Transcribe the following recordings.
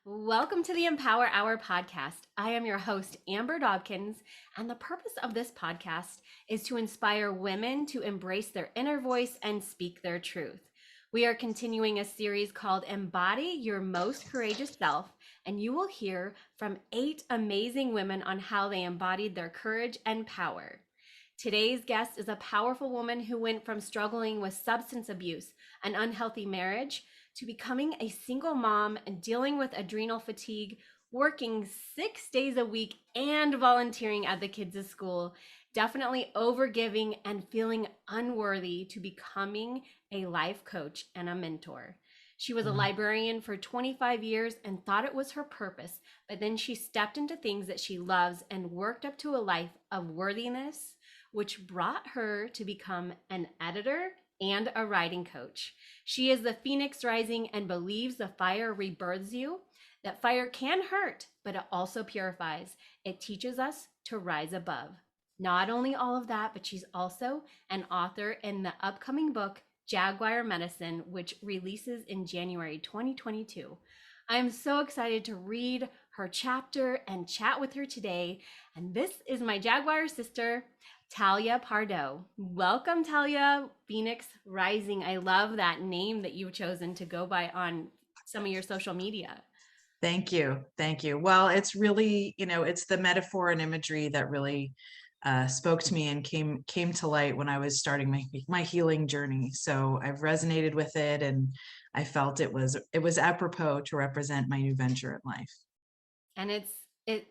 Welcome to the Empower Hour podcast. I am your host, Amber Dobkins, and the purpose of this podcast is to inspire women to embrace their inner voice and speak their truth. We are continuing a series called Embody Your Most Courageous Self, and you will hear from 8 amazing women on how they embodied their courage and power. Today's guest is a powerful woman who went from struggling with substance abuse, an unhealthy marriage, to becoming a single mom and dealing with adrenal fatigue, working 6 days a week, and volunteering at the kids' school, definitely overgiving and feeling unworthy, to becoming a life coach and a mentor. She was a librarian for 25 years and thought it was her purpose, but then she stepped into things that she loves and worked up to a life of worthiness, which brought her to become an editor and a writing coach. She is the Phoenix Rising and believes the fire rebirths you, that fire can hurt, but it also purifies. It teaches us to rise above. Not only all of that, but she's also an author in the upcoming book, Jaguar Medicine, which releases in January 2022. I am so excited to read her chapter and chat with her today. And this is my Jaguar sister, Talia Pardo. Welcome, Talia, Phoenix Rising. I love that name that you've chosen to go by on some of your social media. Thank you. Thank you. Well, it's really, it's the metaphor and imagery that really spoke to me and came to light when I was starting my healing journey. So I've resonated with it, and I felt it was apropos to represent my new venture in life. And it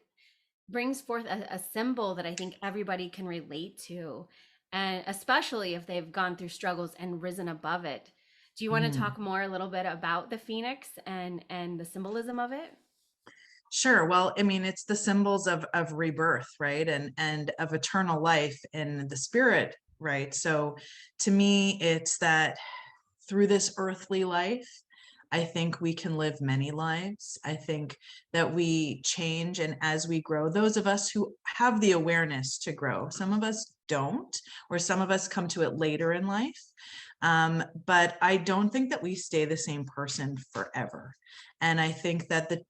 brings forth a symbol that I think everybody can relate to, and especially if they've gone through struggles and risen above it. Do you want to Mm. talk more a little bit about the phoenix and the symbolism of it? Sure. Well, I mean, it's the symbols of rebirth, right? And of eternal life in the spirit, right? So to me, it's that through this earthly life, I think we can live many lives. I think that we change, and as we grow, those of us who have the awareness to grow, some of us don't, or some of us come to it later in life. But I don't think that we stay the same person forever. And I think that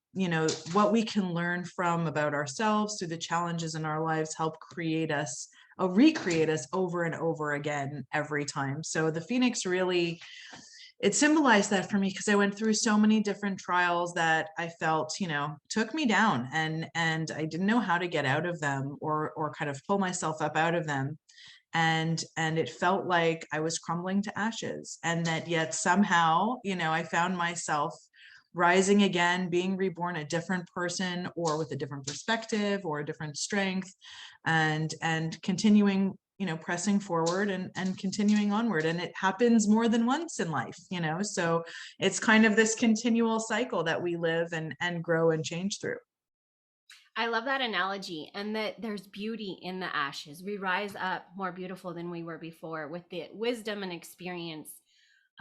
what we can learn from about ourselves through the challenges in our lives help create us, recreate us over and over again every time. So the Phoenix really, it symbolized that for me, because I went through so many different trials that I felt, took me down, and I didn't know how to get out of them, or kind of pull myself up out of them. And it felt like I was crumbling to ashes, and that yet somehow, I found myself rising again, being reborn a different person, or with a different perspective or a different strength, and continuing, pressing forward, and continuing onward. And it happens more than once in life, so it's kind of this continual cycle that we live and grow and change through. I love that analogy, and that there's beauty in the ashes. We rise up more beautiful than we were before with the wisdom and experience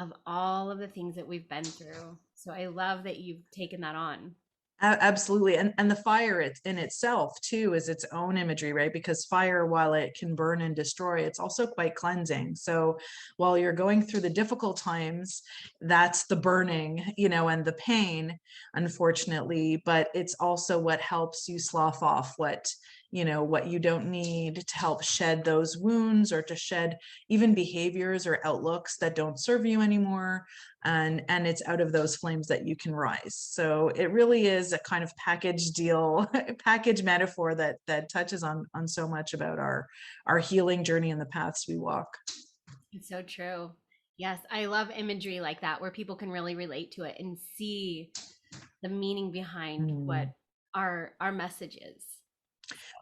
of all of the things that we've been through. So I love that you've taken that on. Absolutely. And the fire in itself too is its own imagery, right? Because fire, while it can burn and destroy, it's also quite cleansing. So while you're going through the difficult times, that's the burning, and the pain, unfortunately, but it's also what helps you slough off what you don't need, to help shed those wounds, or to shed even behaviors or outlooks that don't serve you anymore. And it's out of those flames that you can rise. So it really is a kind of package deal, package metaphor that touches on so much about our healing journey and the paths we walk. It's so true. Yes, I love imagery like that where people can really relate to it and see the meaning behind what Mm. our message is.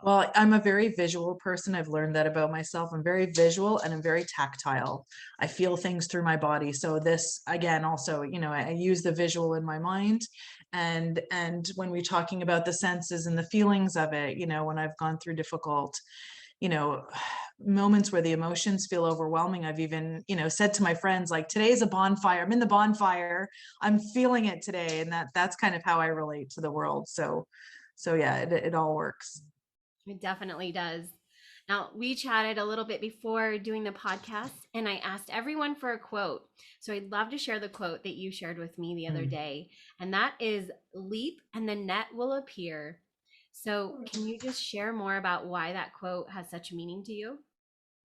Well, I'm a very visual person. I've learned that about myself. I'm very visual, and I'm very tactile. I feel things through my body. So this, again, also, I use the visual in my mind. And when we're talking about the senses and the feelings of it, when I've gone through difficult, you know, moments where the emotions feel overwhelming, I've even, said to my friends, like, today's a bonfire. I'm in the bonfire. I'm feeling it today. And that's kind of how I relate to the world. So yeah, it all works. It definitely does. Now, we chatted a little bit before doing the podcast, and I asked everyone for a quote. So I'd love to share the quote that you shared with me the other Mm. day, and that is leap and the net will appear. So, can you just share more about why that quote has such meaning to you?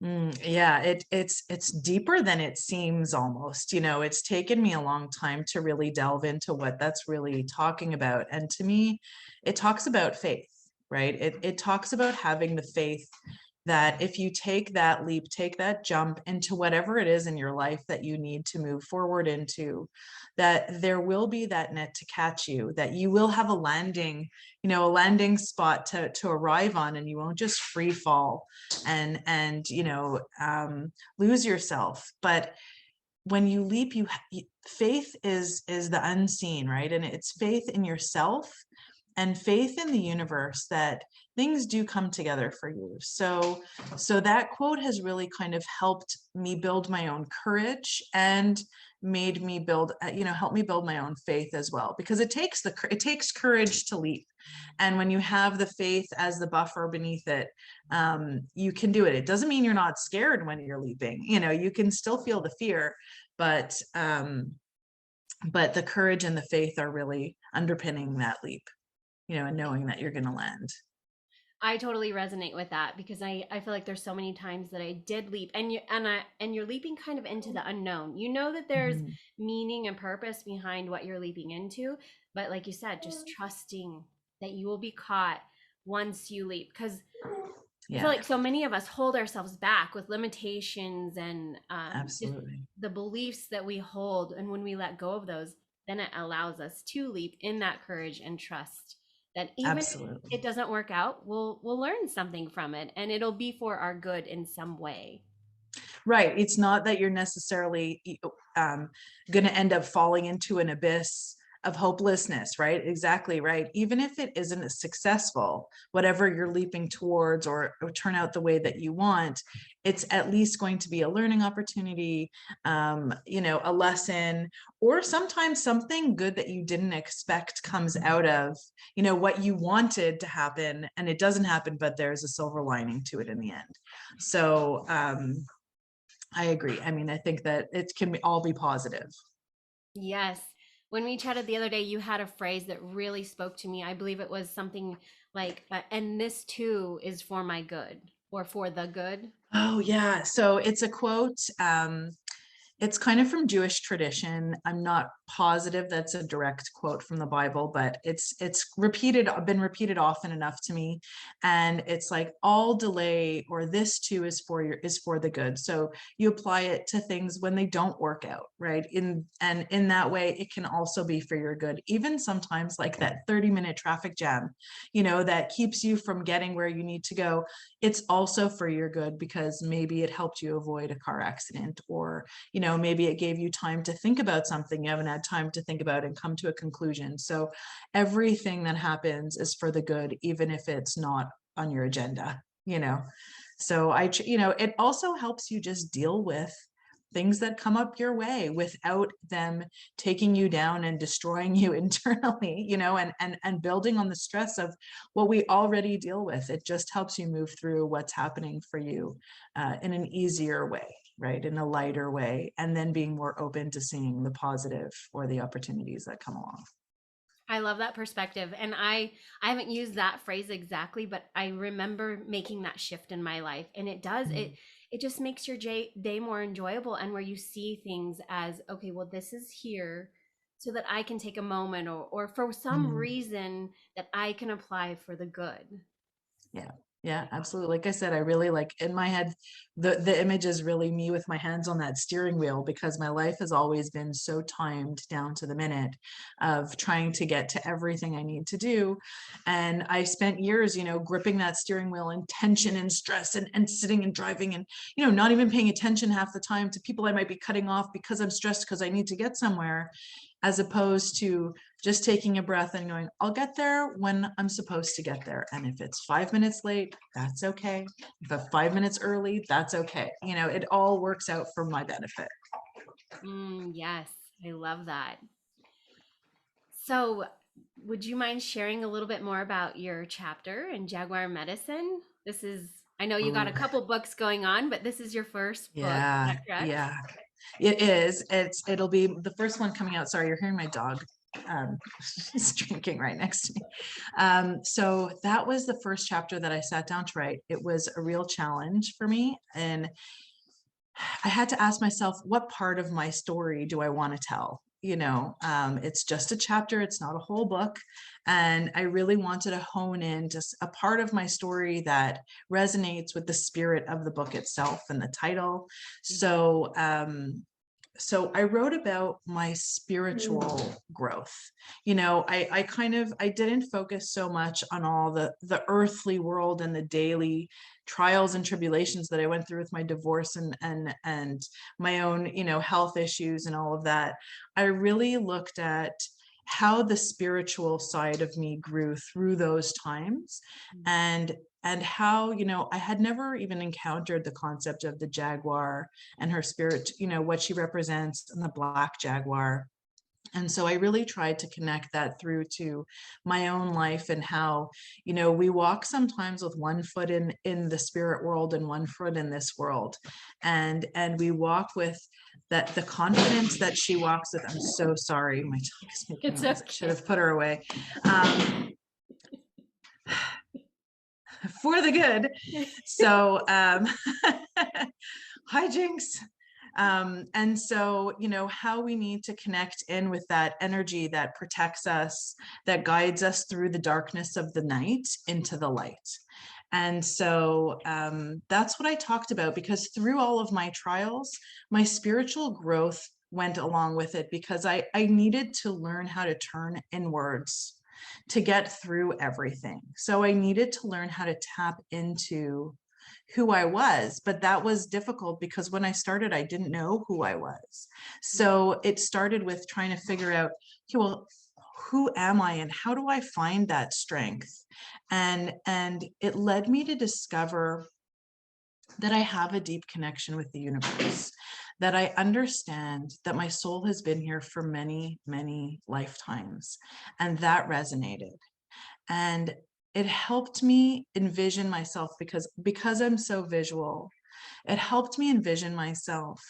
Yeah, it's deeper than it seems almost. It's taken me a long time to really delve into what that's really talking about. And to me, it talks about faith, right? It talks about having the faith that if you take that leap, take that jump into whatever it is in your life that you need to move forward into, that there will be that net to catch you, that you will have a landing spot to arrive on, and you won't just free fall and lose yourself. But when you leap, faith is the unseen, right? And it's faith in yourself and faith in the universe that things do come together for you. So that quote has really kind of helped me build my own courage and made me help me build my own faith as well, because it takes courage to leap. And when you have the faith as the buffer beneath it, you can do it. It doesn't mean you're not scared when you're leaping. You can still feel the fear, but the courage and the faith are really underpinning that leap, and knowing that you're going to land. I totally resonate with that because I feel like there's so many times that I did leap, and you're leaping kind of into the unknown. You know that there's Mhm. meaning and purpose behind what you're leaping into, but like you said, just trusting that you will be caught once you leap. Because I feel Yeah, like so many of us hold ourselves back with limitations and just absolutely. the beliefs that we hold, and when we let go of those, then it allows us to leap in that courage and trust that even if Absolutely. it doesn't work out, we'll learn something from it, and it'll be for our good in some way. Right. It's not that you're necessarily going to end up falling into an abyss of hopelessness, right? Exactly right. Even if it isn't as successful, whatever you're leaping towards or turn out the way that you want, it's at least going to be a learning opportunity, a lesson, or sometimes something good that you didn't expect comes out of, what you wanted to happen, and it doesn't happen, but there's a silver lining to it in the end. So, I agree. I mean, I think that it can all be positive. Yes. When we chatted the other day, you had a phrase that really spoke to me. I believe it was something like, and this too is for my good or for the good. Oh, yeah. So it's a quote. It's kind of from Jewish tradition. I'm not positive that's a direct quote from the Bible, but it's been repeated often enough to me. And it's like, all delay or this too is for the good. So you apply it to things when they don't work out, right? In that way, it can also be for your good. Even sometimes like that 30-minute traffic jam, that keeps you from getting where you need to go. It's also for your good, because maybe it helped you avoid a car accident, or maybe it gave you time to think about something you haven't had time to think about and come to a conclusion. So everything that happens is for the good, even if it's not on your agenda. So it also helps you just deal with things that come up your way without them taking you down and destroying you internally, and building on the stress of what we already deal with. It just helps you move through what's happening for you in an easier way, right? In a lighter way, and then being more open to seeing the positive or the opportunities that come along. I love that perspective. And I haven't used that phrase exactly, but I remember making that shift in my life. And it does it just makes your day more enjoyable, and where you see things as, okay, well, this is here so that I can take a moment, or for some Mhm. reason that I can apply for the good. Yeah. Yeah, absolutely. Like I said, I really like, in my head, the image is really me with my hands on that steering wheel, because my life has always been so timed down to the minute of trying to get to everything I need to do. And I spent years, gripping that steering wheel in tension and stress, and sitting and driving, and, not even paying attention half the time to people I might be cutting off because I'm stressed because I need to get somewhere, as opposed to just taking a breath and going, I'll get there when I'm supposed to get there. And if it's 5 minutes late, that's okay. If I'm 5 minutes early, that's okay. It all works out for my benefit. Yes, I love that. So, would you mind sharing a little bit more about your chapter in Jaguar Medicine? This is I know you got Ooh, a couple books going on, but this is your first book. Is yeah, that correct? yeah. It is. It'll be the first one coming out. Sorry, you're hearing my dog. He's drinking right next to me. So that was the first chapter that I sat down to write. It was a real challenge for me. And I had to ask myself, what part of my story do I want to tell? It's just a chapter, it's not a whole book. And I really wanted to hone in just a part of my story that resonates with the spirit of the book itself and the title. So I wrote about my spiritual growth. I didn't focus so much on all the earthly world and the daily trials and tribulations that I went through with my divorce and my own, health issues and all of that. I really looked at how the spiritual side of me grew through those times, and how, I had never even encountered the concept of the jaguar and her spirit, what she represents, and the black jaguar. And so I really tried to connect that through to my own life, and how, we walk sometimes with one foot in the spirit world and one foot in this world. And we walk with that, the confidence that she walks with. I'm so sorry. My dog is making It's noise. I should okay. have put her away. For the good. So hijinks. And so, how we need to connect in with that energy that protects us, that guides us through the darkness of the night into the light. And so that's what I talked about, because through all of my trials, my spiritual growth went along with it, because I needed to learn how to turn inwards to get through everything. So I needed to learn how to tap into who I was, but that was difficult because when I started, I didn't know who I was. So it started with trying to figure out, okay, well, who am I and how do I find that strength? And it led me to discover that I have a deep connection with the universe, that I understand that my soul has been here for many, many lifetimes. And that resonated. And it helped me envision myself, because I'm so visual. It helped me envision myself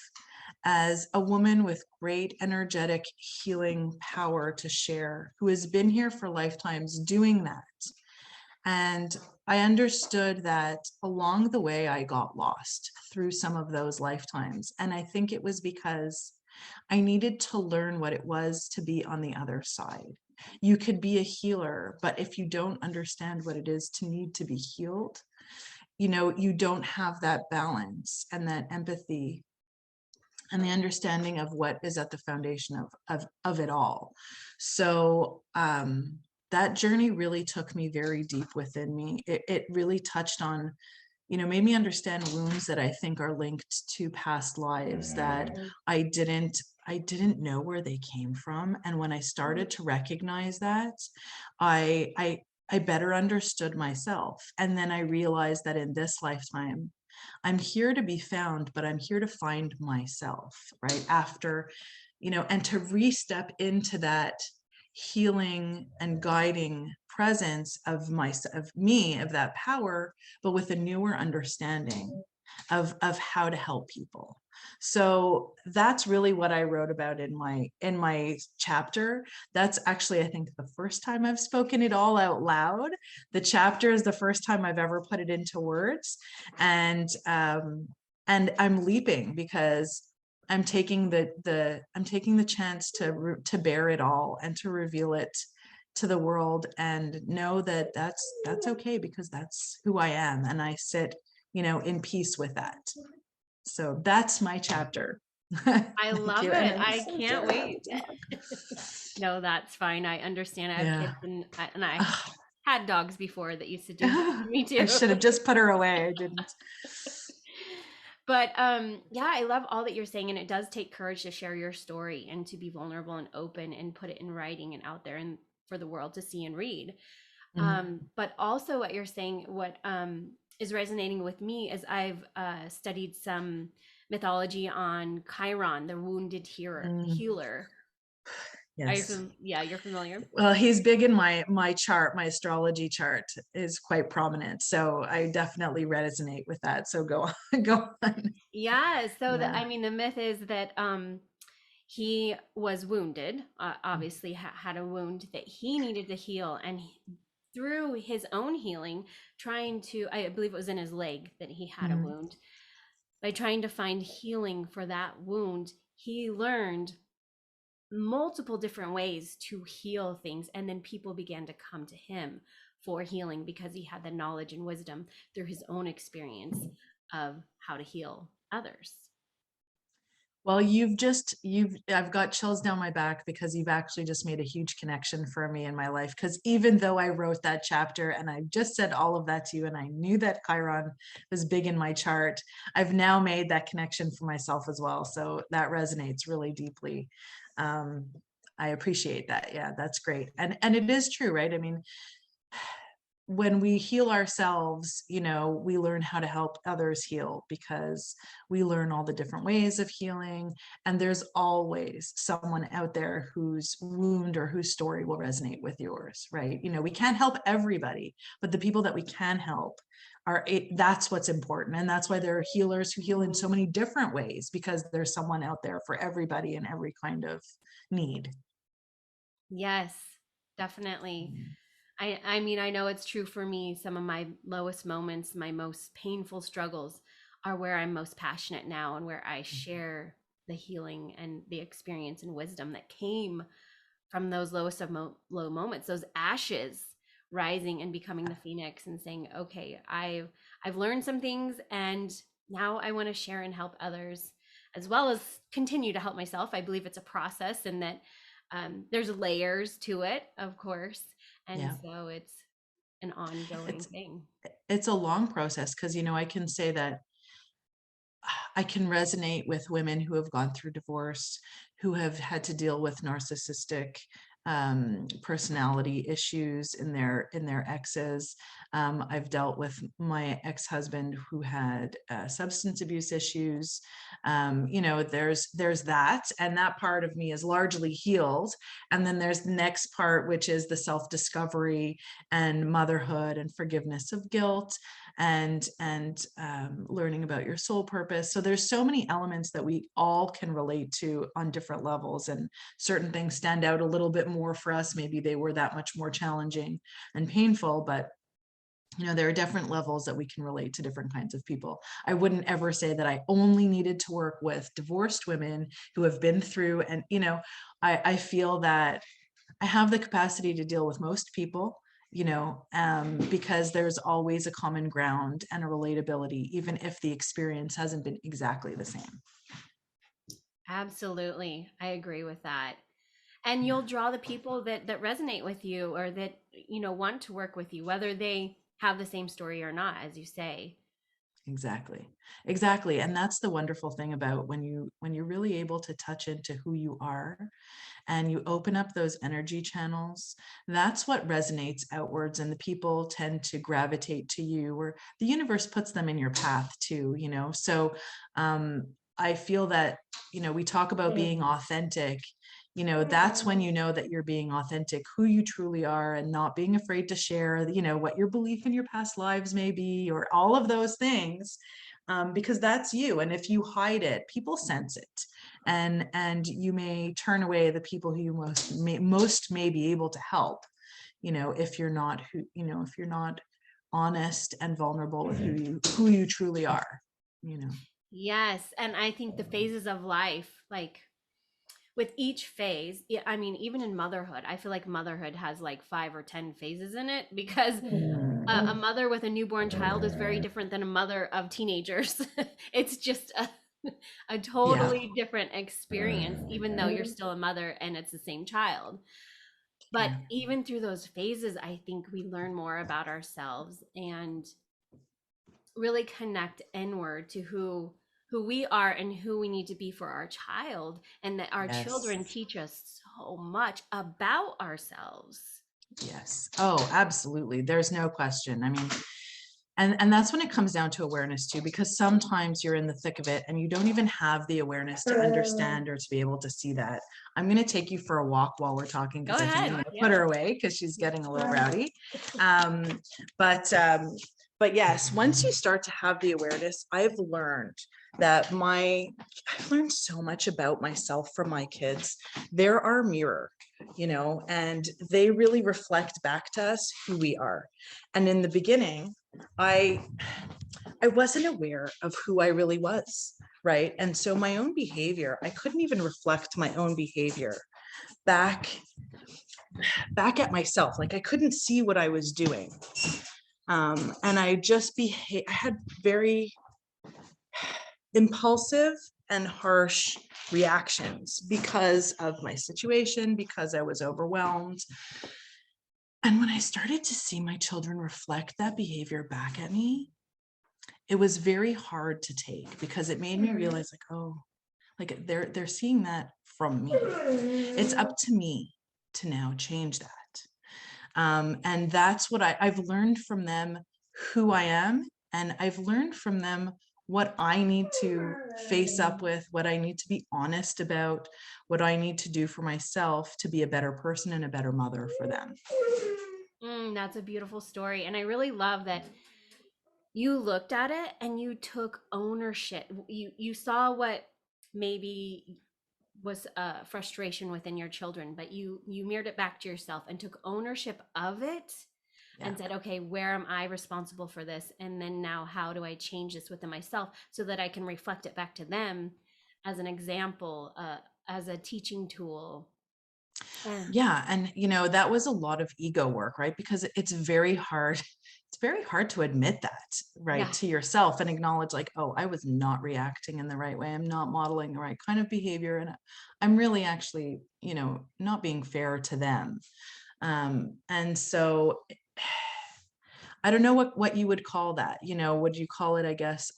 as a woman with great energetic healing power to share, who has been here for lifetimes doing that. And I understood that along the way, I got lost through some of those lifetimes. And I think it was because I needed to learn what it was to be on the other side. You could be a healer, but if you don't understand what it is to need to be healed, you don't have that balance and that empathy and the understanding of what is at the foundation of it all. So that journey really took me very deep within me. It really touched on, made me understand wounds that I think are linked to past lives that I didn't know where they came from. And when I started to recognize that, I better understood myself. And then I realized that in this lifetime, I'm here to be found, but I'm here to find myself, right? After, and to re-step into that healing and guiding presence of me, of that power, but with a newer understanding of how to help people. So that's really what I wrote about in my chapter. That's actually, I think, the first time I've spoken it all out loud. The chapter is the first time I've ever put it into words. And I'm leaping because I'm taking the chance to bear it all and to reveal it to the world, and know that that's okay, because that's who I am, and I sit, in peace with that. So that's my chapter. I Thank love you. And it. I'm I so can't sorry about wait. the dog. No, that's fine. I understand. I have Yeah. kids, and I had dogs before that used to do that to me I too. should have just put her away. I didn't. But yeah, I love all that you're saying, and it does take courage to share your story and to be vulnerable and open and put it in writing and out there and for the world to see and read. But also what you're saying, what is resonating with me is I've studied some mythology on Chiron, the wounded healer. Mm, Healer. Are you Yes. yeah, you're familiar? Well, he's big in my chart. My astrology chart is quite prominent. So I definitely resonate with that. So go on, go on. Yeah, so Yeah. I mean the myth is that he was wounded, obviously had a wound that he needed to heal, and through his own healing, trying to, I believe it was in his leg that he had a Mhm. wound, by trying to find healing for that wound, he learned multiple different ways to heal things. And then people began to come to him for healing because he had the knowledge and wisdom through his own experience of how to heal others. Well, I've got chills down my back because you've actually just made a huge connection for me in my life. Because even though I wrote that chapter and I just said all of that to you, and I knew that Chiron was big in my chart, I've now made that connection for myself as well. So that resonates really deeply. Um, I appreciate that. Yeah, that's great. And it is true, right? I mean, when we heal ourselves, we learn how to help others heal because we learn all the different ways of healing. And there's always someone out there whose wound or whose story will resonate with yours, right? We can't help everybody, but the people that we can help that's what's important. And that's why there are healers who heal in so many different ways, because there's someone out there for everybody in every kind of need. Yes, definitely. I mean, I know it's true for me. Some of my lowest moments, my most painful struggles are where I'm most passionate now and where I share the healing and the experience and wisdom that came from those lowest of low moments, those ashes rising and becoming the phoenix and saying, okay, I've learned some things and now I want to share and help others as well as continue to help myself. I believe it's a process and that there's layers to it, of course. And Yeah. so it's an ongoing It's thing. it's a long process because I can say that I can resonate with women who have gone through divorce, who have had to deal with narcissistic personality issues in their exes. I've dealt with my ex-husband who had substance abuse issues. There's that, and that part of me is largely healed. And then there's the next part, which is the self-discovery and motherhood and forgiveness of guilt and learning about your soul purpose. So there's so many elements that we all can relate to on different levels, and certain things stand out a little bit more for us. Maybe they were that much more challenging and painful, but there are different levels that we can relate to different kinds of people. I wouldn't ever say that I only needed to work with divorced women who have been through, and I feel that I have the capacity to deal with most people, because there's always a common ground and a relatability, even if the experience hasn't been exactly the same. Absolutely. I agree with that. And you'll draw the people that resonate with you or that want to work with you, whether they have the same story or not, as you say. Exactly. Exactly. And that's the wonderful thing about when you're really able to touch into who you are and you open up those energy channels, that's what resonates outwards, and the people tend to gravitate to you, or the universe puts them in your path too, so I feel that we talk about being authentic. That's when that you're being authentic, who you truly are, and not being afraid to share what your belief in your past lives may be, or all of those things, because that's you. And if you hide it, people sense it, and you may turn away the people who you most may be able to help, if you're not honest and vulnerable with who you truly are. Yes, and I think the phases of life, like with each phase, I mean, even in motherhood, I feel like motherhood has like 5 or 10 phases in it because a Mm. mother with a newborn child is very different than a mother of teenagers. It's just a Yeah. totally different experience, even though you're still a mother and it's the same child. But Yeah. even through those phases, I think we learn more about ourselves and really connect inward to who we are and who we need to be for our child, and that our Yes. children teach us so much about ourselves. Yes. Oh, absolutely. There's no question. I mean, And that's when it comes down to awareness too, because sometimes you're in the thick of it and you don't even have the awareness to understand or to be able to see that. I'm going to take you for a walk while we're talking, Go because I think I'm ahead. going to put her away because she's getting a little rowdy. Um, but yes, once you start to have the awareness, I've learned I've learned so much about myself from my kids. They're our mirror, and they really reflect back to us who we are. And in the beginning, I wasn't aware of who I really was, right? And so my own behavior, I couldn't even reflect my own behavior back at myself. Like I couldn't see what I was doing. And I had very impulsive and harsh reactions because of my situation, because I was overwhelmed. And when I started to see my children reflect that behavior back at me, it was very hard to take, because it made me realize, like, oh, like they're seeing that from me. It's up to me to now change that. And that's what I've learned from them, who I am, and I've learned from them what I need to face up with, what I need to be honest about, what I need to do for myself to be a better person and a better mother for them. That's a beautiful story. And I really love that you looked at it and you took ownership. You saw what maybe was a frustration within your children, but you mirrored it back to yourself and took ownership of it. Yeah. And said, okay, where am I responsible for this? And then now how do I change this within myself so that I can reflect it back to them as an example, as a teaching tool. Yeah. And, that was a lot of ego work, right? Because it's very hard. It's very hard to admit that, right, Yeah. to yourself, and acknowledge, like, oh, I was not reacting in the right way. I'm not modeling the right kind of behavior. And I'm really actually, not being fair to them. And so I don't know what you would call that. Would you call it, I guess,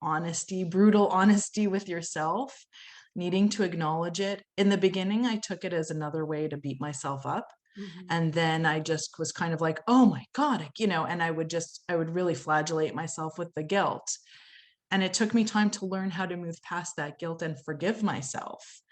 honesty, brutal honesty with yourself, needing to acknowledge it? In the beginning, I took it as another way to beat myself up. Mm-hmm. And then I just was kind of like, oh my God, and I would really flagellate myself with the guilt. And it took me time to learn how to move past that guilt and forgive myself.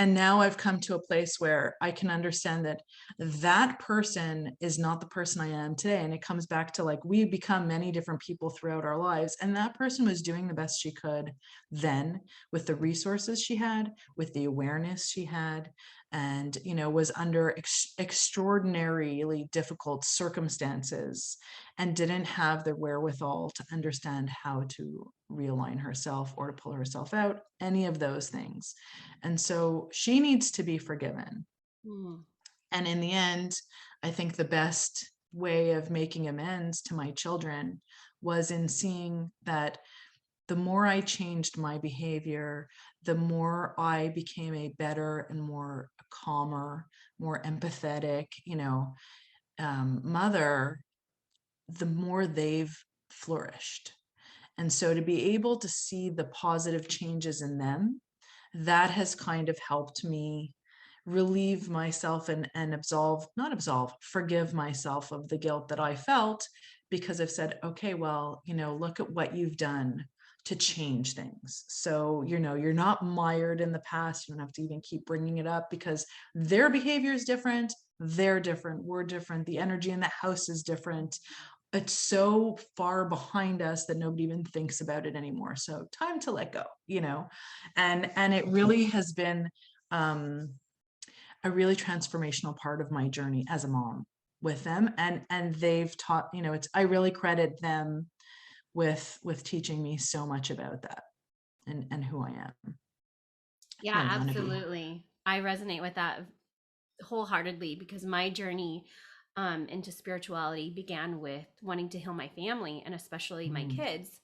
And now I've come to a place where I can understand that that person is not the person I am today. And it comes back to, like, we become many different people throughout our lives. And that person was doing the best she could then, with the resources she had, with the awareness she had, and, was under extraordinarily difficult circumstances and didn't have the wherewithal to understand how to realign herself or to pull herself out, any of those things. And so she needs to be forgiven. And in the end, I think the best way of making amends to my children was in seeing that the more I changed my behavior, the more I became a better and more calmer, more empathetic, mother, the more they've flourished. And so to be able to see the positive changes in them, that has kind of helped me relieve myself and forgive myself of the guilt that I felt, because I've said, okay, well, look at what you've done to change things. So, you're not mired in the past. You don't have to even keep bringing it up, because their behavior is different. They're different. We're different. The energy in the house is different. It's so far behind us that nobody even thinks about it anymore. So time to let go, and it really has been a really transformational part of my journey as a mom with them. And they've taught, I really credit them with teaching me so much about that and who I am. Yeah, absolutely. I resonate with that wholeheartedly, because my journey into spirituality began with wanting to heal my family and especially my kids,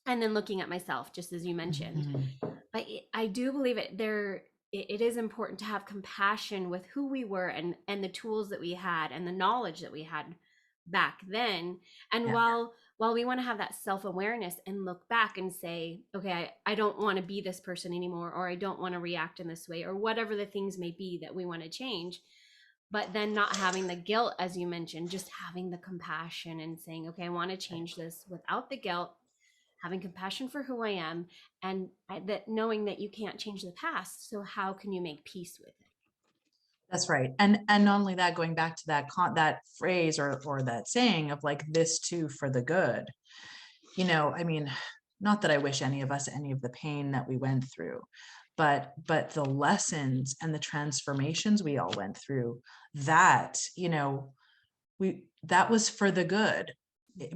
and then looking at myself, just as you mentioned. But I do believe it is important to have compassion with who we were and the tools that we had and the knowledge that we had back then. And while we want to have that self-awareness and look back and say, okay, I don't want to be this person anymore, or I don't want to react in this way, or whatever the things may be that we want to change, but then not having the guilt, as you mentioned, just having the compassion and saying, okay, I want to change this without the guilt, having compassion for who I am, and that knowing that you can't change the past. So how can you make peace with it? That's right. And not only that, going back to that phrase or that saying of like this too for the good. I mean, not that I wish any of us any of the pain that we went through, but the lessons and the transformations we all went through, that, that was for the good,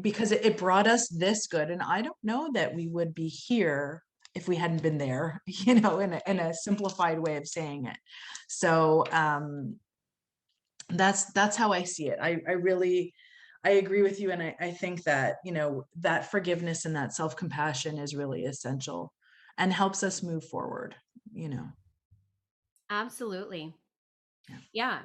because it brought us this good. And I don't know that we would be here if we hadn't been there, in a simplified way of saying it. So that's how I see it. I really, I agree with you. And I think that, that forgiveness and that self-compassion is really essential and helps us move forward, you know. Absolutely. Yeah. Yeah.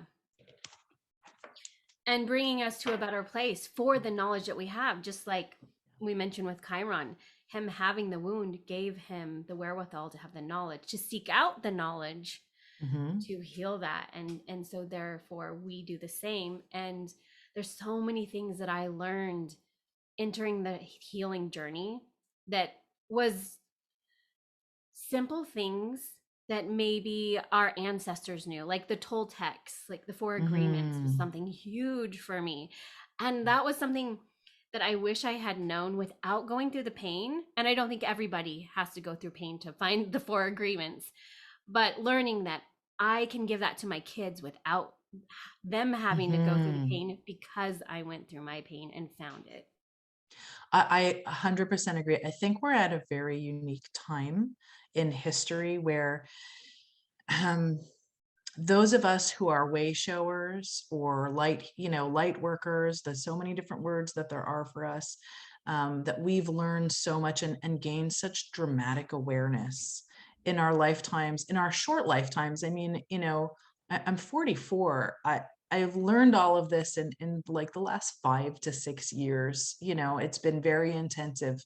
And bringing us to a better place for the knowledge that we have, just like we mentioned with Chiron, him having the wound gave him the wherewithal to have the knowledge, to seek out the knowledge, Mm-hmm. to heal that. And so therefore we do the same. And there's so many things that I learned entering the healing journey that was simple things that maybe our ancestors knew, like the Toltecs, like the Four Agreements was Mm-hmm. something huge for me. And that was something that I wish I had known without going through the pain. And I don't think everybody has to go through pain to find the Four Agreements, but learning that I can give that to my kids without them having to go through the Mm-hmm. pain, because I went through my pain and found it. I 100% agree. I think we're at a very unique time in history where um, those of us who are way showers or light workers, there's so many different words that there are for us, that we've learned so much and gained such dramatic awareness in our lifetimes, in our short lifetimes. I mean, I'm 44. I've learned all of this in like the last 5 to 6 years. It's been very intensive,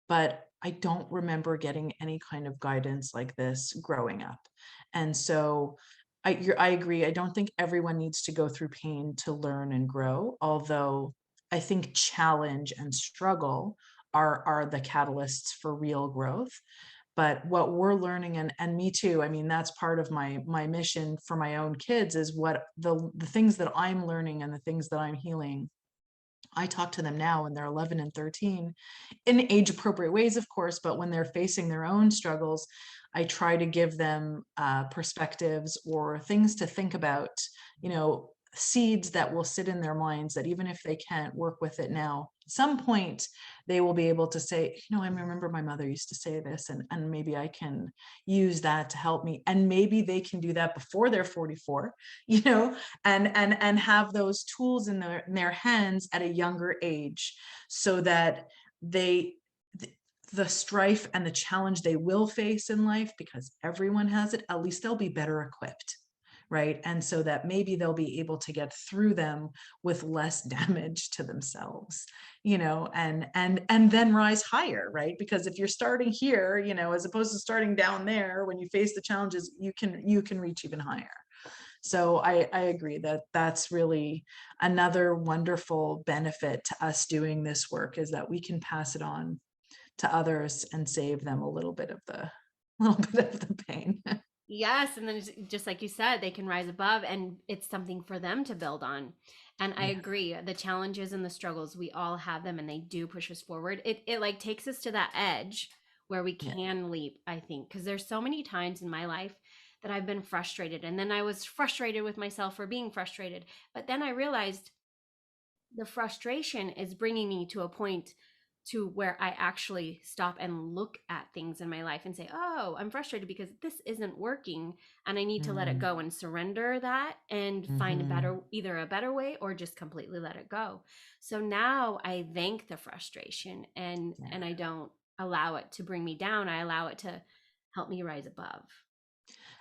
but I don't remember getting any kind of guidance like this growing up. And so I agree. I don't think everyone needs to go through pain to learn and grow, although I think challenge and struggle are the catalysts for real growth. But what we're learning, and me too, I mean, that's part of my mission for my own kids, is what the things that I'm learning and the things that I'm healing. I talk to them now when they're 11 and 13 in age appropriate ways, of course, but when they're facing their own struggles, I try to give them perspectives or things to think about, seeds that will sit in their minds, that even if they can't work with it now, at some point they will be able to say, I remember my mother used to say this, and maybe I can use that to help me. And maybe they can do that before they're 44, and have those tools in their hands at a younger age, so that they the strife and the challenge they will face in life, because everyone has it, at least they'll be better equipped, right? And so that maybe they'll be able to get through them with less damage to themselves, and then rise higher, right? Because if you're starting here, as opposed to starting down there, when you face the challenges, you can reach even higher. So I agree that that's really another wonderful benefit to us doing this work, is that we can pass it on to others and save them a little bit of the pain. Yes, and then just like you said, they can rise above, and it's something for them to build on. And I Yeah. agree, the challenges and the struggles, we all have them, and they do push us forward. It like takes us to that edge where we Yeah. can leap, I think, because there's so many times in my life that I've been frustrated, and then I was frustrated with myself for being frustrated. But then I realized the frustration is bringing me to a point to where I actually stop and look at things in my life and say, oh, I'm frustrated because this isn't working. And I need to let it Mm. go and surrender that and find Mhm. either a better way or just completely let it go. So now I thank the frustration, Yeah. and I don't allow it to bring me down. I allow it to help me rise above.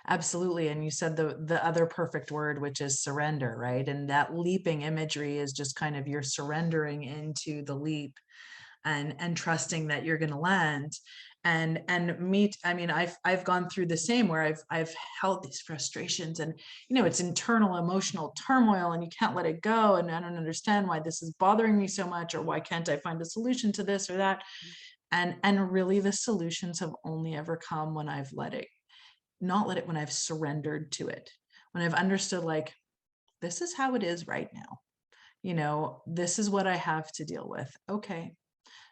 Absolutely. And you said the other perfect word, which is surrender, right? And that leaping imagery is just kind of you're surrendering into the leap and trusting that you're going to land. I mean, I've gone through the same, where I've held these frustrations, and it's internal emotional turmoil, and you can't let it go, and I don't understand why this is bothering me so much, or why can't I find a solution to this or that. And really, the solutions have only ever come when I've when I've surrendered to it, when I've understood, like, this is how it is right now. This is what I have to deal with. Okay.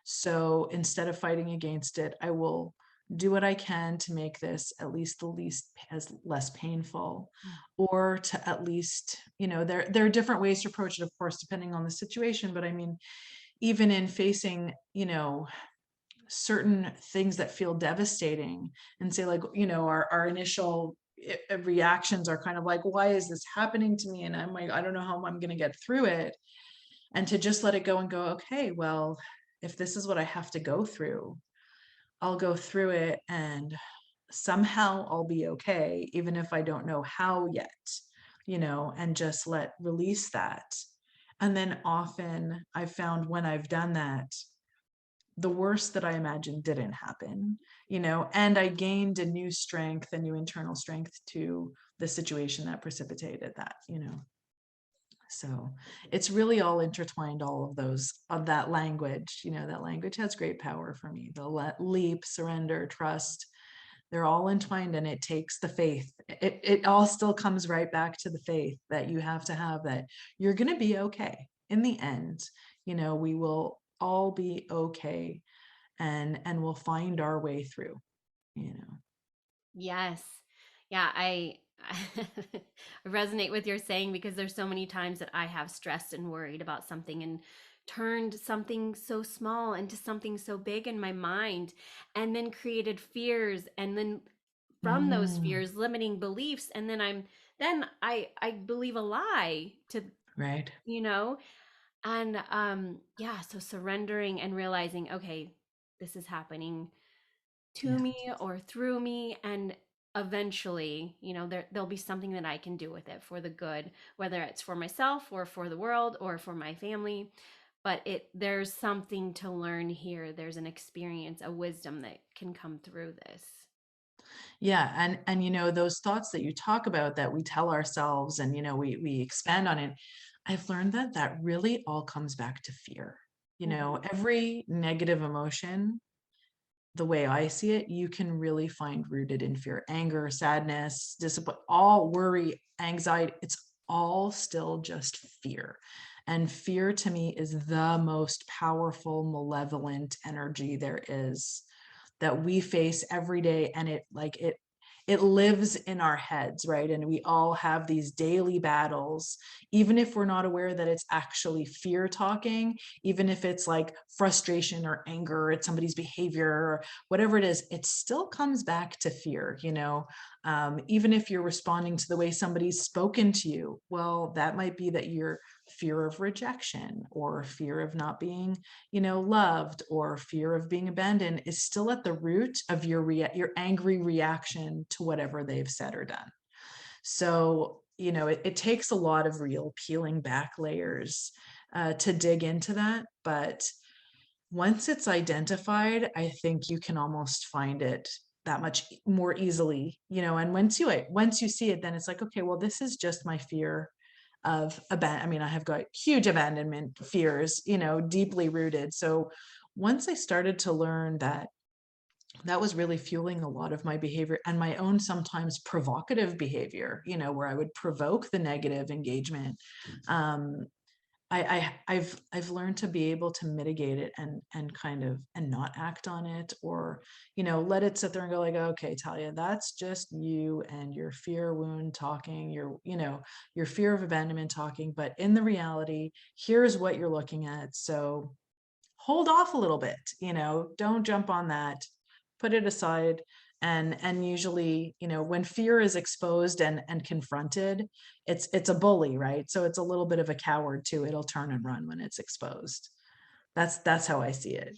So instead of fighting against it, I will do what I can to make this at least the least as less painful, or to at least, there are different ways to approach it, of course, depending on the situation. But I mean, even in facing, certain things that feel devastating, and say, like, our initial reactions are kind of like, why is this happening to me? And I'm like, I don't know how I'm going to get through it. And to just let it go and go, okay, well, if this is what I have to go through, I'll go through it, and somehow I'll be okay, even if I don't know how yet, and just release that. And then often I've found, when I've done that, the worst that I imagined didn't happen, and I gained a new strength, a new internal strength to the situation that precipitated that. So it's really all intertwined, all of those, of that language. That language has great power for me. The leap, surrender, trust, they're all entwined, and it takes the faith. It all still comes right back to the faith that you have to have, that you're going to be okay in the end. We will all be okay, and we'll find our way through. Yes. Yeah, I resonate with your saying, because there's so many times that I have stressed and worried about something and turned something so small into something so big in my mind, and then created fears, and then from those Mm, fears limiting beliefs, and then I believe a lie to, right. you know, and yeah, so surrendering and realizing, okay, this is happening to Yeah. me or through me, and eventually, there'll be something that I can do with it for the good, whether it's for myself or for the world or for my family. But there's something to learn here. There's an experience, a wisdom that can come through this. Yeah, and those thoughts that you talk about, that we tell ourselves, and we expand on it, I've learned that that really all comes back to fear. Mm-hmm. Every negative emotion, the way I see it, you can really find rooted in fear. Anger, sadness, disappointment, all worry, anxiety, it's all still just fear. And fear, to me, is the most powerful, malevolent energy there is, that we face every day. And it lives in our heads, right? And we all have these daily battles, even if we're not aware that it's actually fear talking, even if it's like frustration or anger at somebody's behavior or whatever it is, it still comes back to fear. Even if you're responding to the way somebody's spoken to you, well, that might be that you're fear of rejection, or fear of not being loved, or fear of being abandoned, is still at the root of your angry reaction to whatever they've said or done. So it takes a lot of real peeling back layers to dig into that. But once it's identified, I think you can almost find it that much more easily. And once you see it, then it's like, okay, well, this is just my fear of I mean, I have got huge abandonment fears, deeply rooted. So once I started to learn that that was really fueling a lot of my behavior, and my own sometimes provocative behavior, where I would provoke the negative engagement. I've learned to be able to mitigate it, and kind of, and not act on it, or let it sit there and go, like, okay, Talia, that's just you and your fear wound talking, your fear of abandonment talking. But in the reality, here's what you're looking at. So hold off a little bit, don't jump on that, put it aside. And usually, when fear is exposed and confronted, it's a bully, right? So it's a little bit of a coward too. It'll turn and run when it's exposed. That's how I see it.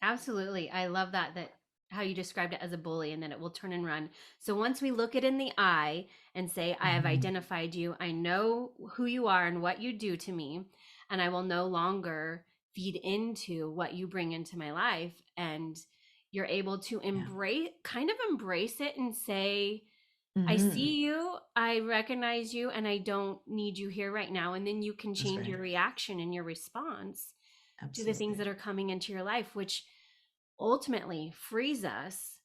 Absolutely. I love that how you described it, as a bully, and then it will turn and run. So once we look it in the eye and say, I have Mhm. identified you, I know who you are and what you do to me, and I will no longer feed into what you bring into my life. And you're able to Yeah. embrace it and say, I Hmm. see you, I recognize you, and I don't need you here right now. And then you can That's change right. your reaction and your response to the things Absolutely. that are coming into your life, which ultimately frees us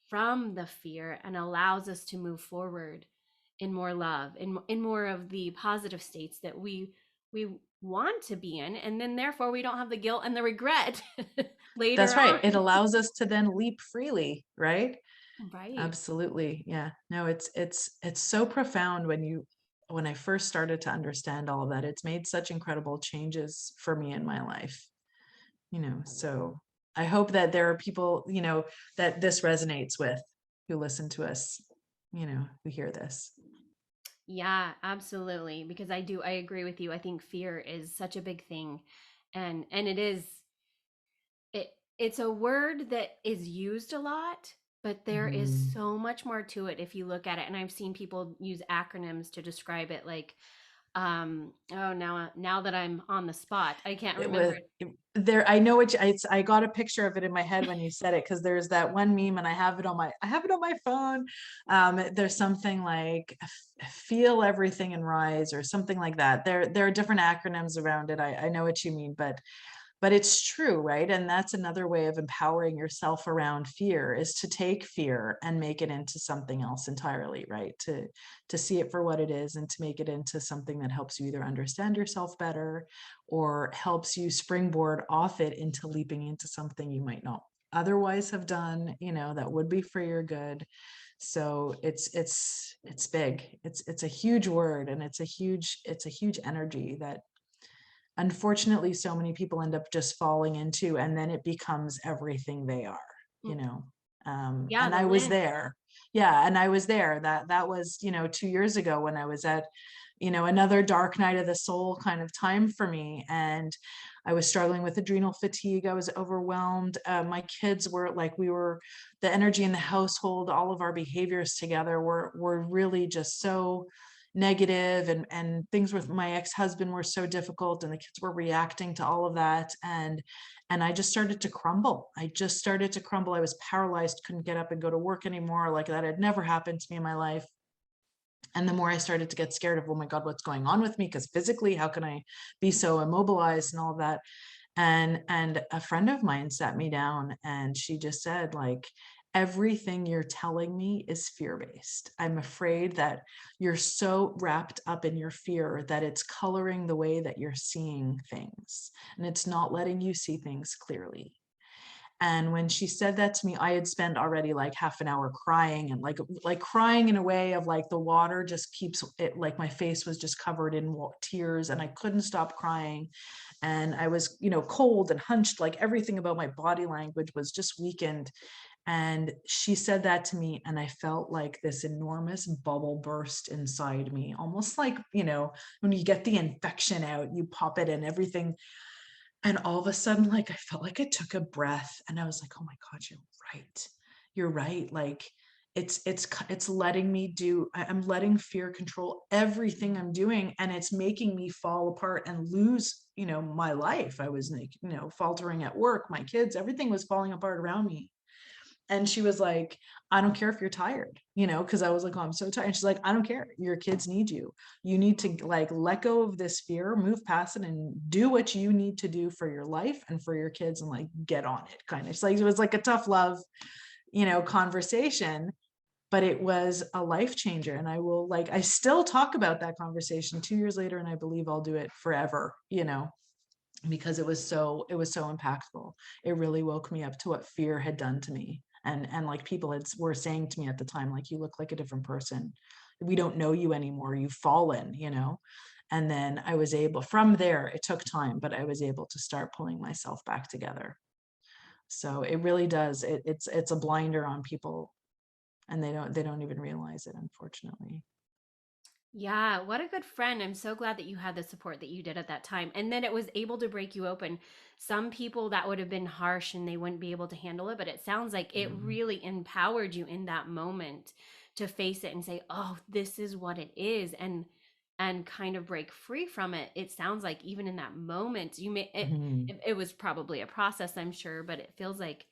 from the fear and allows us to move forward in more love, in more of the positive states that we want to be in, and then therefore we don't have the guilt and the regret later That's right. on. It allows us to then leap freely, right? Right. Absolutely. Yeah. No, it's so profound when I first started to understand all of that. It's made such incredible changes for me in my life, so I hope that there are people, that this resonates with, who listen to us, who hear this. Yeah, absolutely. Because I agree with you. I think fear is such a big thing. And it it's a word that is used a lot, but there is Mhm. so much more to it if you look at it. And I've seen people use acronyms to describe it, like oh, now that I'm on the spot, I can't It remember was it. there. I know I got a picture of it in my head when you said it, because there's that one meme, and I have it on my phone. There's something like feel everything and rise, or something like that. There are different acronyms around it. I know what you mean, but it's true, right? And that's another way of empowering yourself around fear, is to take fear and make it into something else entirely, right? To see it for what it is, and to make it into something that helps you either understand yourself better, or helps you springboard off it into leaping into something you might not otherwise have done, that would be for your good. So it's big. It's a huge word, and it's a huge energy that unfortunately so many people end up just falling into, and then it becomes everything they are, you Mm, know yeah, and the I was lens. there. Yeah, and I was there. That was 2 years ago, when I was at another dark night of the soul kind of time for me, and I was struggling with adrenal fatigue. I was overwhelmed. My kids were like, the energy in the household, all of our behaviors together were really just so negative, and things with my ex-husband were so difficult, and the kids were reacting to all of that, and I just started to crumble. I was paralyzed, couldn't get up and go to work anymore. Like, that had never happened to me in my life. And the more I started to get scared of, oh my God, what's going on with me, because physically, how can I be so immobilized and all of that? And a friend of mine sat me down, and she just said, like, everything you're telling me is fear-based. I'm afraid that you're so wrapped up in your fear that it's coloring the way that you're seeing things, and it's not letting you see things clearly. And when she said that to me, I had spent already like half an hour crying, and like crying in a way of like, the water just keeps it, like my face was just covered in tears, and I couldn't stop crying. And I was, cold and hunched, like everything about my body language was just weakened. And she said that to me, and I felt like this enormous bubble burst inside me, almost like, when you get the infection out, you pop it and everything. And all of a sudden, like, I felt like I took a breath, and I was like, oh my God, you're right. You're right. Like, it's letting me I'm letting fear control everything I'm doing, and it's making me fall apart and lose, my life. I was like, faltering at work, my kids, everything was falling apart around me. And she was like, I don't care if you're tired, because I was like, oh, I'm so tired. And she's like, I don't care. Your kids need you. You need to like let go of this fear, move past it, and do what you need to do for your life and for your kids, and like get on it. Kind of. It's like, it was like a tough love, conversation, but it was a life changer. And I still talk about that conversation 2 years later, and I believe I'll do it forever, because it was so impactful. It really woke me up to what fear had done to me. And like, people were saying to me at the time, like, you look like a different person. We don't know you anymore. You've fallen. And then I was able, from there, it took time, but I was able to start pulling myself back together. So it really does. It's a blinder on people, and they don't even realize it, unfortunately. Yeah, what a good friend. I'm so glad that you had the support that you did at that time. And then it was able to break you open. Some people that would have been harsh and they wouldn't be able to handle it, but it sounds like it Mhm. really empowered you in that moment to face it and say, "Oh, this is what it is." And kind of break free from it. It sounds like even in that moment, you may it Mhm. it was probably a process, I'm sure, but it feels like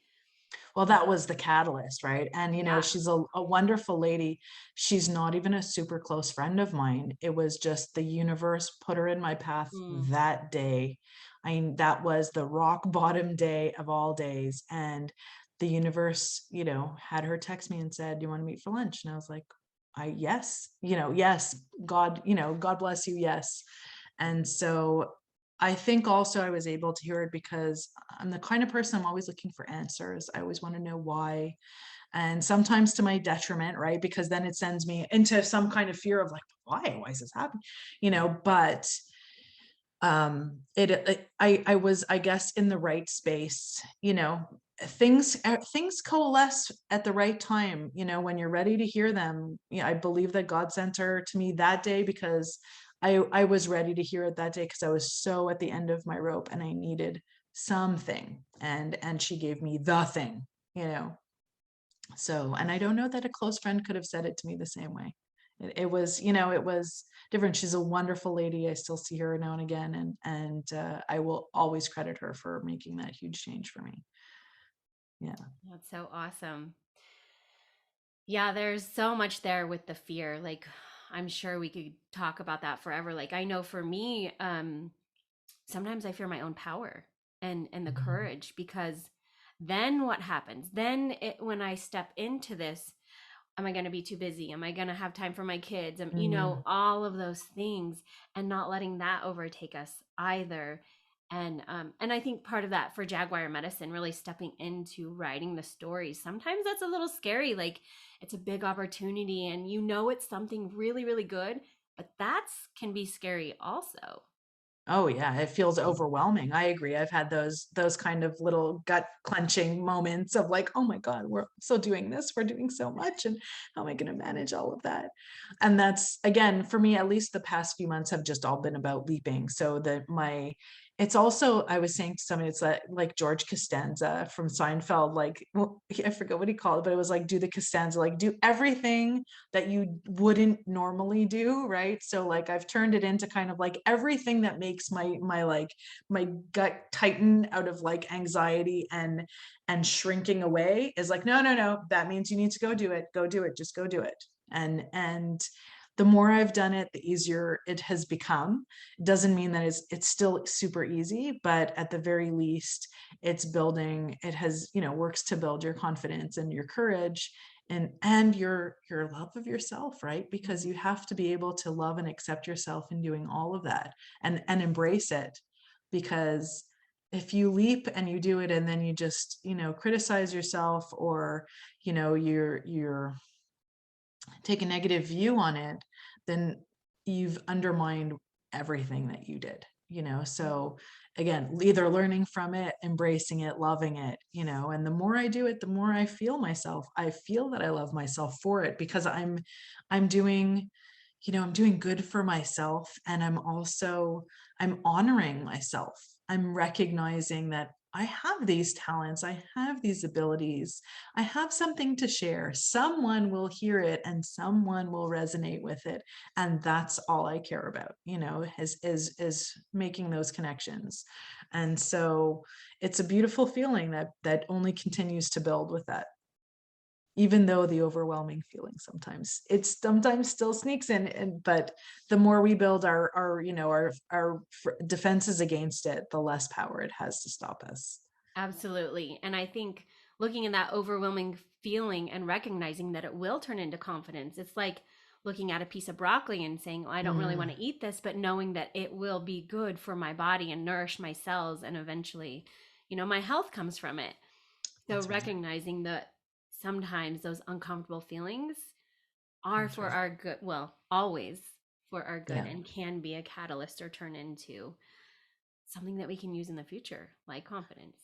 Well, that was the catalyst, right? And, Yeah. she's a wonderful lady. She's not even a super close friend of mine. It was just the universe put her in my path Mm. that day. I mean, that was the rock bottom day of all days. And the universe, had her text me and said, "Do you want to meet for lunch?" And I was like, yes, yes, God, God bless you. Yes. And so I think also I was able to hear it because I'm the kind of person, I'm always looking for answers. I always want to know why. And sometimes to my detriment, right? Because then it sends me into some kind of fear of like, why is this happening? But I was, I guess, in the right space. Things coalesce at the right time, when you're ready to hear them. I believe that God sent her to me that day because I was ready to hear it that day, because I was so at the end of my rope and I needed something, and she gave me the thing, you know so, and I don't know that a close friend could have said it to me the same way. It was, it was different. She's a wonderful lady. I still see her now and again, and I will always credit her for making that huge change for me. Yeah. That's so awesome. Yeah, there's so much there with the fear. Like, I'm sure we could talk about that forever. Like, I know for me, sometimes I fear my own power and the Mhm. courage, because then what happens? Then when I step into this, am I going to be too busy? Am I going to have time for my kids? Mm. All of those things, and not letting that overtake us either. And I think part of that for Jaguar Medicine, really stepping into writing the stories, sometimes that's a little scary. Like, it's a big opportunity and it's something really, really good, but that's can be scary also. Oh yeah, it feels overwhelming. I agree. I've had those kind of little gut clenching moments of like, oh my God, we're still doing this. We're doing so much, and how am I going to manage all of that? And that's, again, for me, at least the past few months have just all been about leaping. So that it's also, I was saying to somebody, it's like George Costanza from Seinfeld, like, well, I forget what he called it, but it was like, do the Costanza, like do everything that you wouldn't normally do, right? So like I've turned it into kind of like everything that makes my gut tighten out of like anxiety and shrinking away is like, no, no, no, that means you need to go do it, just go do it. And the more I've done it, the easier it has become. It doesn't mean that it's still super easy, but at the very least, it's building, it has, works to build your confidence and your courage and your love of yourself, right? Because you have to be able to love and accept yourself in doing all of that and embrace it. Because if you leap and you do it and then you just, criticize yourself, or you're take a negative view on it, then you've undermined everything that you did. So again, either learning from it, embracing it, loving it, and the more I do it, the more I feel myself. I feel that I love myself for it, because I'm doing, I'm doing good for myself. And I'm honoring myself. I'm recognizing that I have these talents, I have these abilities, I have something to share. Someone will hear it and someone will resonate with it. And that's all I care about, is making those connections. And so it's a beautiful feeling that only continues to build with that, even though the overwhelming feeling sometimes still sneaks in. But the more we build our defenses against it, the less power it has to stop us. Absolutely. And I think looking at that overwhelming feeling and recognizing that it will turn into confidence. It's like looking at a piece of broccoli and saying, "Oh, I don't really want Mm, to eat this," but knowing that it will be good for my body and nourish my cells, and eventually, my health comes from it. So that's right. recognizing that sometimes those uncomfortable feelings are That's for right. our good, well, always for our good, Yeah. and can be a catalyst or turn into something that we can use in the future, like confidence.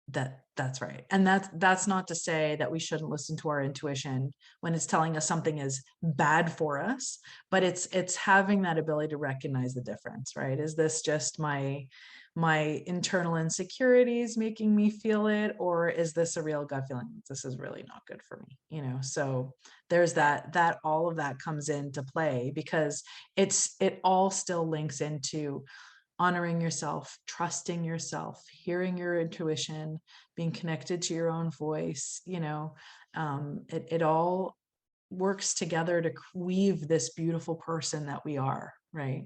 That's right. And that's not to say that we shouldn't listen to our intuition when it's telling us something is bad for us, but it's having that ability to recognize the difference, right? Is this just my internal insecurities making me feel it, or is this a real gut feeling? This is really not good for me, So there's that all of that comes into play, because it all still links into honoring yourself, trusting yourself, hearing your intuition, being connected to your own voice, it all works together to weave this beautiful person that we are, right?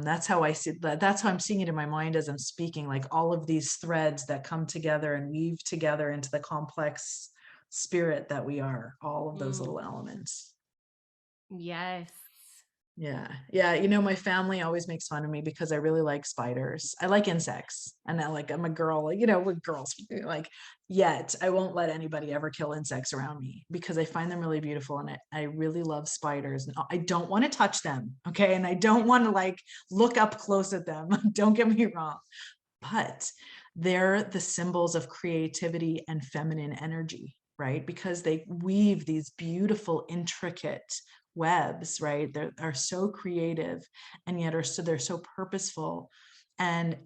That's how I see that. That's how I'm seeing it in my mind as I'm speaking, like all of these threads that come together and weave together into the complex spirit that we are, all of those little elements. Yes. Yeah. Yeah. My family always makes fun of me because I really like spiders. I like insects. And I'm a girl, with girls, like, yet I won't let anybody ever kill insects around me because I find them really beautiful. And I really love spiders, and I don't want to touch them. Okay. And I don't want to look up close at them. Don't get me wrong, but they're the symbols of creativity and feminine energy, right? Because they weave these beautiful, intricate webs, right? They are so creative, and yet they're so purposeful, and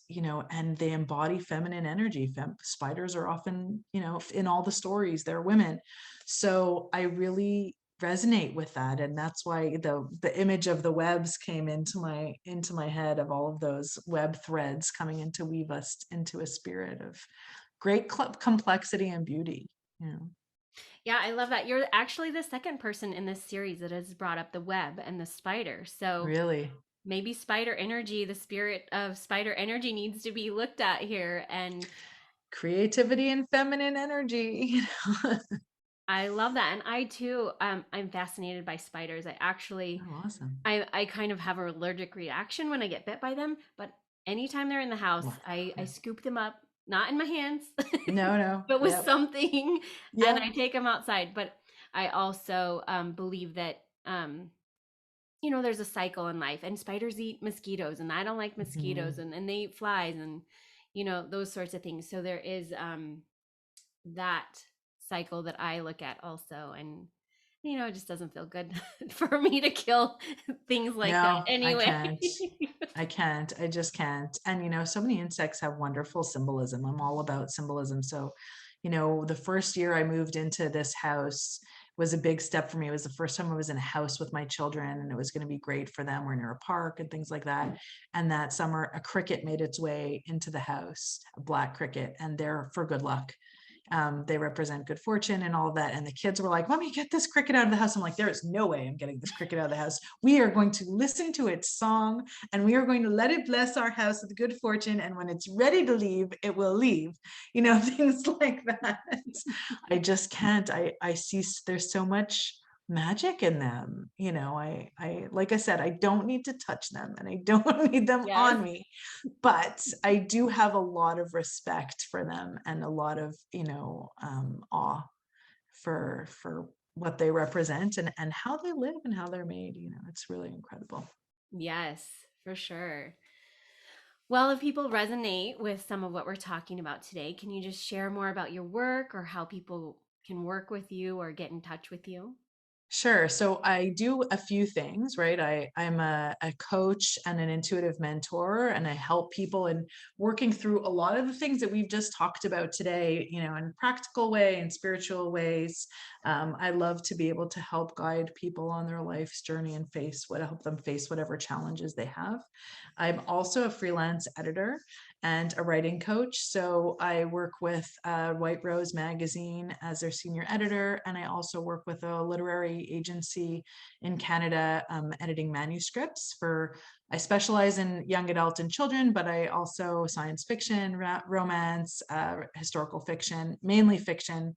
they embody feminine energy. Spiders are often, in all the stories, they're women. So I really resonate with that, and that's why the image of the webs came into my head, of all of those web threads coming in to weave us into a spirit of great complexity and beauty. Yeah, I love that. You're actually the second person in this series that has brought up the web and the spider. So Really, maybe spider energy, the spirit of spider energy, needs to be looked at here. And creativity and feminine energy. I love that. And I too, I'm fascinated by spiders. Oh, awesome. I kind of have an allergic reaction when I get bit by them, but anytime they're in the house, Wow. I scoop them up, not in my hands, No. but with Yep. something, and I Yep. take them outside. But I also believe that there's a cycle in life, and spiders eat mosquitoes, and I don't like mosquitoes, Mhm. and they eat flies, and those sorts of things. So there is that cycle that I look at also, and it just doesn't feel good for me to kill things like that No, I anyway. can't. I can't. I just can't. And so many insects have wonderful symbolism. I'm all about symbolism. So, the first year I moved into this house was a big step for me. It was the first time I was in a house with my children, and it was going to be great for them. We're near a park and things like that. And that summer, a cricket made its way into the house, a black cricket, and they're for good luck. They represent good fortune and all of that. And the kids were like, "Mommy, get this cricket out of the house." I'm like, "There is no way I'm getting this cricket out of the house. We are going to listen to its song, and we are going to let it bless our house with good fortune. And when it's ready to leave, it will leave." Things like that. I just can't. I see there's so much magic in them. Like I said, I don't need to touch them, and I don't need them Yes. on me, but I do have a lot of respect for them, and a lot of awe for what they represent, and how they live and how they're made. It's really incredible. Yes, for sure. Well, if people resonate with some of what we're talking about today, can you just share more about your work, or how people can work with you or get in touch with you? Sure. So I do a few things, right? I'm a coach and an intuitive mentor, and I help people in working through a lot of the things that we've just talked about today, in practical way and spiritual ways. I love to be able to help guide people on their life's journey and help them face whatever challenges they have. I'm also a freelance editor and a writing coach. So I work with White Rose Magazine as their senior editor, and I also work with a literary agency in Canada, editing manuscripts for. I specialize in young adult and children, but I also science fiction, romance, historical fiction, mainly fiction,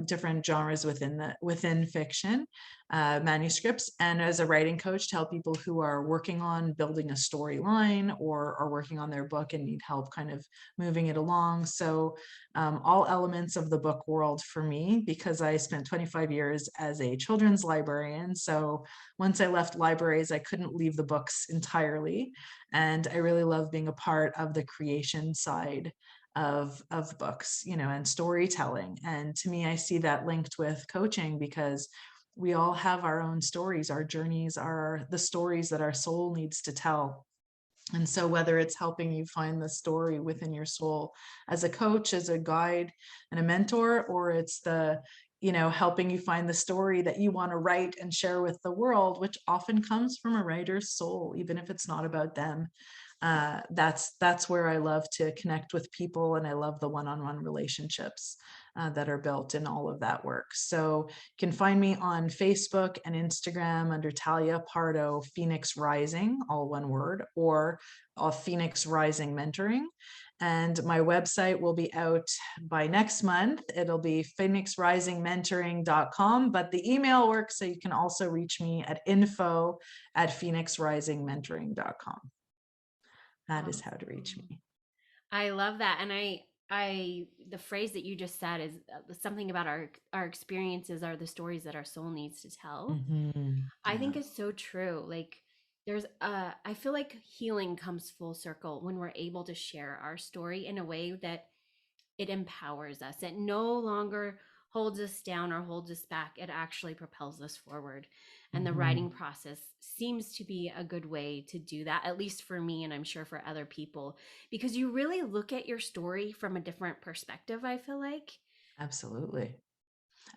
different genres within fiction, manuscripts, and as a writing coach to help people who are working on building a storyline or are working on their book and need help kind of moving it along. So all elements of the book world for me, because I spent 25 years as a children's librarian. So once I left libraries, I couldn't leave the books entirely. And I really love being a part of the creation side of books, and storytelling. And to me, I see that linked with coaching, because we all have our own stories. Our journeys are the stories that our soul needs to tell. And so whether it's helping you find the story within your soul as a coach, as a guide and a mentor, or it's the helping you find the story that you want to write and share with the world, which often comes from a writer's soul, even if it's not about them. That's where I love to connect with people, and I love the one-on-one relationships that are built in all of that work. So you can find me on Facebook and Instagram under Talia Pardo Phoenix Rising, all one word, or Phoenix Rising Mentoring. And my website will be out by next month. It'll be phoenixrisingmentoring.com, but the email works, so you can also reach me at info@phoenixrisingmentoring.com. That is how to reach me. I love that. And the phrase that you just said is something about our experiences are the stories that our soul needs to tell. I think is so true. Like I feel like healing comes full circle when we're able to share our story in a way that it empowers us. It no longer holds us down or holds us back. It actually propels us forward. And the writing process seems to be a good way to do that, at least for me, and I'm sure for other people, because you really look at your story from a different perspective, I feel like. Absolutely.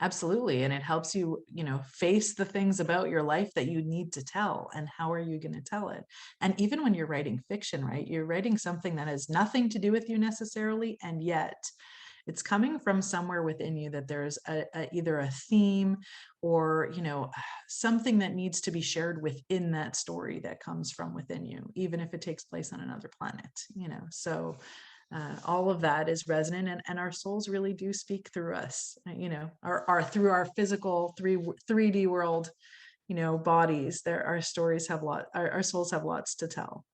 Absolutely. And it helps you, face the things about your life that you need to tell, and how are you going to tell it? And even when you're writing fiction, right? You're writing something that has nothing to do with you necessarily, and yet it's coming from somewhere within you, that there's either a theme or, something that needs to be shared within that story that comes from within you, even if it takes place on another planet, so all of that is resonant, and our souls really do speak through us, our through our physical 3D world, bodies. Our stories have our souls have lots to tell.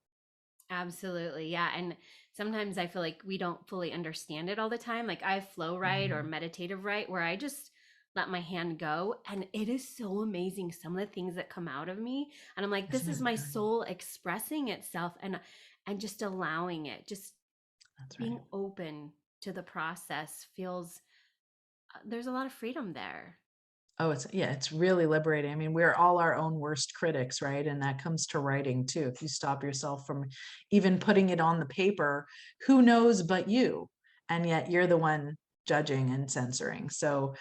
Absolutely. Yeah. And sometimes I feel like we don't fully understand it all the time. Like I flow write or meditative write where I just let my hand go. And it is so amazing. Some of the things that come out of me. And I'm like, this Isn't is it my very? soul expressing itself and just allowing it, just That's being right. open to the process feels there's a lot of freedom there. Oh, it's really liberating. I mean, we're all our own worst critics, right? And that comes to writing too. If you stop yourself from even putting it on the paper, who knows but you? And yet you're the one judging and censoring. So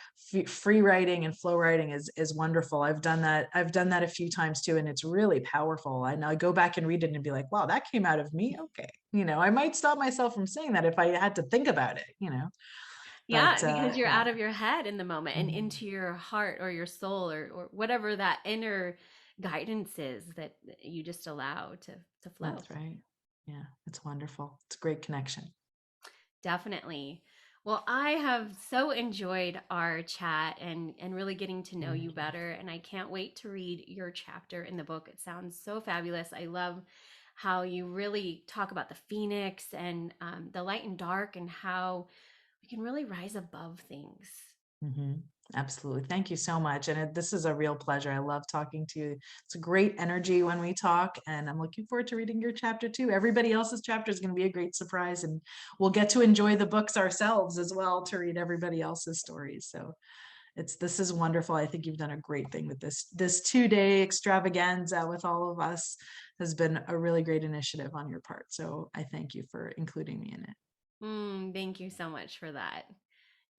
free writing and flow writing is wonderful. I've done that. I've done that a few times too, and it's really powerful. And I go back and read it and be like, wow, that came out of me. Okay. I might stop myself from saying that if I had to think about it. Yeah, But because you're yeah. out of your head in the moment and Mhm. into your heart or your soul or whatever that inner guidance is that you just allow to flow. That's right. Yeah, it's wonderful. It's a great connection. Definitely. Well, I have so enjoyed our chat and really getting to know you better, and I can't wait to read your chapter in the book. It sounds so fabulous. I love how you really talk about the phoenix and the light and dark and how we can really rise above things. Hmm. Absolutely. Thank you so much. And this is a real pleasure. I love talking to you. It's a great energy when we talk, and I'm looking forward to reading your chapter too. Everybody else's chapter is going to be a great surprise, and we'll get to enjoy the books ourselves as well, to read everybody else's stories. So this is wonderful. I think you've done a great thing with this 2-day extravaganza with all of us. Has been a really great initiative on your part. So I thank you for including me in it. Thank you so much for that.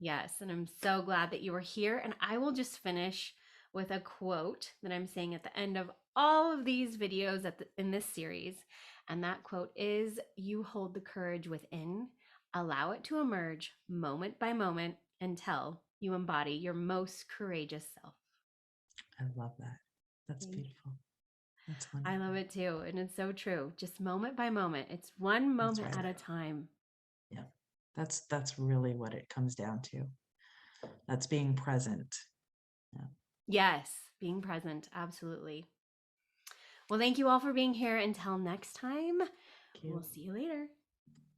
Yes, and I'm so glad that you were here. And I will just finish with a quote that I'm saying at the end of all of these videos in this series. And that quote is, "You hold the courage within, allow it to emerge moment by moment until you embody your most courageous self." I love that. That's Thank you. beautiful. That's I wonderful. love it too. And it's so true. Just moment by moment. It's one That's moment right. at a time. Yeah. That's really what it comes down to. That's being present. Yeah. Yes, being present. Absolutely. Well, thank you all for being here. Until next time, Thank we'll you. see you later.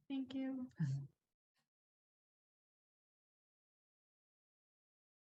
Thank you.